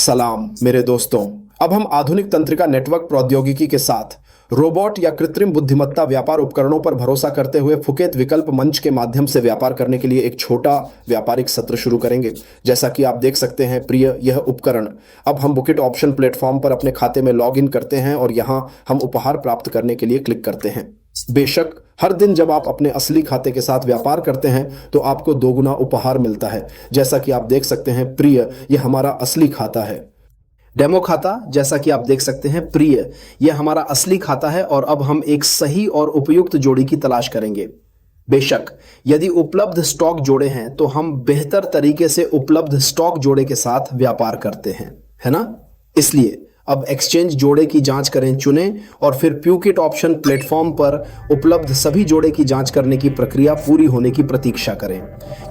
सलाम मेरे दोस्तों। अब हम आधुनिक तंत्रिका नेटवर्क प्रौद्योगिकी के साथ रोबोट या कृत्रिम बुद्धिमत्ता व्यापार उपकरणों पर भरोसा करते हुए फुकेत विकल्प मंच के माध्यम से व्यापार करने के लिए एक छोटा व्यापारिक सत्र शुरू करेंगे। जैसा कि आप देख सकते हैं प्रिय, यह उपकरण। अब हम बुकिट ऑप्शन प्लेटफॉर्म पर अपने खाते में लॉग इन करते हैं और यहाँ हम उपहार प्राप्त करने के लिए क्लिक करते हैं। बेशक हर दिन जब आप अपने असली खाते के साथ व्यापार करते हैं तो आपको दोगुना उपहार मिलता है। जैसा कि आप देख सकते हैं प्रिय, यह हमारा असली खाता है। डेमो खाता, जैसा कि आप देख सकते हैं प्रिय, यह हमारा असली खाता है और अब हम एक सही और उपयुक्त जोड़ी की तलाश करेंगे। बेशक यदि उपलब्ध स्टॉक जोड़े हैं तो हम बेहतर तरीके से उपलब्ध स्टॉक जोड़े के साथ व्यापार करते हैं, है ना? इसलिए अब एक्सचेंज जोड़े की जांच करें चुनें और फिर प्यूकिट ऑप्शन प्लेटफॉर्म पर उपलब्ध सभी जोड़े की जांच करने की प्रक्रिया पूरी होने की प्रतीक्षा करें।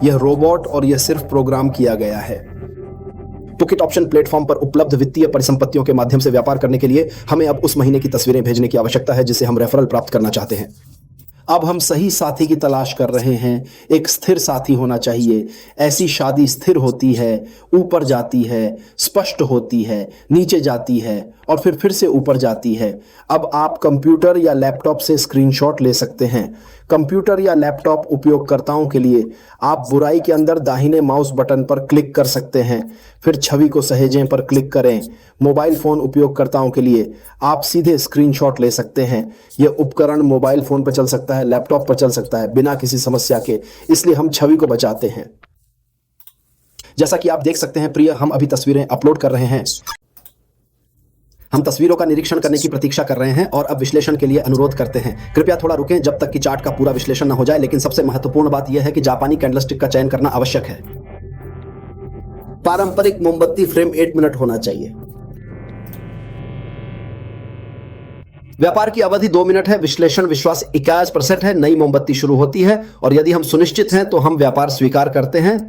यह रोबोट और यह सिर्फ प्रोग्राम किया गया है। पुकिट ऑप्शन प्लेटफॉर्म पर उपलब्ध वित्तीय परिसंपत्तियों के माध्यम से व्यापार करने के लिए हमें अब उस महीने की तस्वीरें भेजने की आवश्यकता है जिसे हम रेफरल प्राप्त करना चाहते हैं। अब हम सही साथी की तलाश कर रहे हैं। एक स्थिर साथी होना चाहिए। ऐसी शादी स्थिर होती है, ऊपर जाती है, स्पष्ट होती है, नीचे जाती है और फिर से ऊपर जाती है। अब आप कंप्यूटर या लैपटॉप से स्क्रीनशॉट ले सकते हैं। कंप्यूटर या लैपटॉप उपयोगकर्ताओं के लिए आप बुराई के अंदर दाहिने माउस बटन पर क्लिक कर सकते हैं, फिर छवि को सहेजें पर क्लिक करें। मोबाइल फोन उपयोगकर्ताओं के लिए आप सीधे स्क्रीनशॉट ले सकते हैं। यह उपकरण मोबाइल फोन पर चल सकता है, लैपटॉप पर चल सकता है बिना किसी समस्या के, इसलिए हम छवि को बचाते हैं। जैसा कि आप देख सकते हैं प्रिय, हम अभी तस्वीरें अपलोड कर रहे हैं। हम तस्वीरों का निरीक्षण करने की प्रतीक्षा कर रहे हैं और अब विश्लेषण के लिए अनुरोध करते हैं। कृपया थोड़ा रुकें जब तक कि चार्ट का पूरा विश्लेषण न हो जाए, लेकिन सबसे महत्वपूर्ण बात यह है कि जापानी कैंडलस्टिक का चयन करना आवश्यक है। पारंपरिक मोमबत्ती फ्रेम 8 मिनट होना चाहिए। व्यापार की अवधि 2 मिनट है। विश्लेषण विश्वास 51% है। नई मोमबत्ती शुरू होती है और यदि हम सुनिश्चित हैं तो हम व्यापार स्वीकार करते हैं।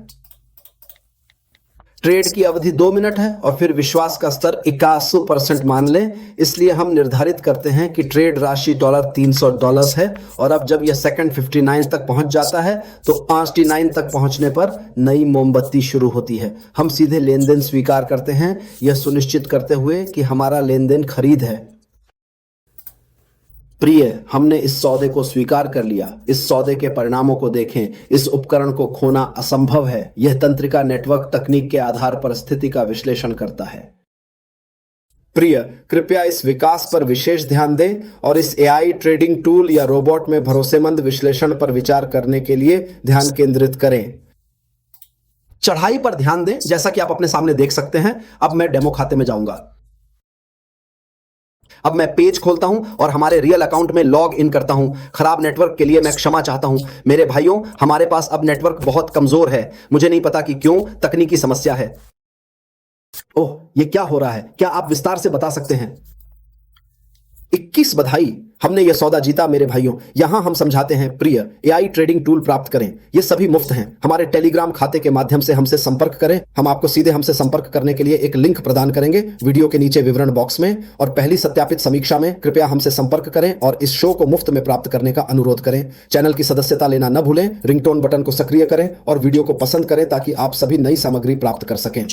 ट्रेड की अवधि 2 मिनट है और फिर विश्वास का स्तर 81% मान लें, इसलिए हम निर्धारित करते हैं कि ट्रेड राशि $300 है। और अब जब यह सेकंड 59 तक पहुंच जाता है तो 59 तक पहुंचने पर नई मोमबत्ती शुरू होती है। हम सीधे लेन देन स्वीकार करते हैं, यह सुनिश्चित करते हुए कि हमारा लेन देन खरीद है। प्रिय, हमने इस सौदे को स्वीकार कर लिया। इस सौदे के परिणामों को देखें। इस उपकरण को खोना असंभव है। यह तंत्रिका नेटवर्क तकनीक के आधार पर स्थिति का विश्लेषण करता है। प्रिय, कृपया इस विकास पर विशेष ध्यान दें और इस एआई ट्रेडिंग टूल या रोबोट में भरोसेमंद विश्लेषण पर विचार करने के लिए ध्यान केंद्रित करें। चढ़ाई पर ध्यान दें, जैसा कि आप अपने सामने देख सकते हैं। अब मैं डेमो खाते में जाऊंगा। अब मैं पेज खोलता हूं और हमारे रियल अकाउंट में लॉग इन करता हूं। खराब नेटवर्क के लिए मैं क्षमा चाहता हूं। मेरे भाइयों, हमारे पास अब नेटवर्क बहुत कमजोर है। मुझे नहीं पता कि क्यों, तकनीकी समस्या है। ओह, ये क्या हो रहा है? क्या आप विस्तार से बता सकते हैं? 21 बधाई, हमने यह सौदा जीता मेरे भाइयों। यहां हम समझाते हैं प्रिय, एआई ट्रेडिंग टूल प्राप्त करें। ये सभी मुफ्त हैं। हमारे टेलीग्राम खाते के माध्यम से हमसे संपर्क करें। हम आपको सीधे हमसे संपर्क करने के लिए एक लिंक प्रदान करेंगे वीडियो के नीचे विवरण बॉक्स में। और पहली सत्यापित समीक्षा में कृपया हमसे संपर्क करें और इस शो को मुफ्त में प्राप्त करने का अनुरोध करें। चैनल की सदस्यता लेना न भूलें। रिंगटोन बटन को सक्रिय करें और वीडियो को पसंद करें ताकि आप सभी नई सामग्री प्राप्त कर सकें।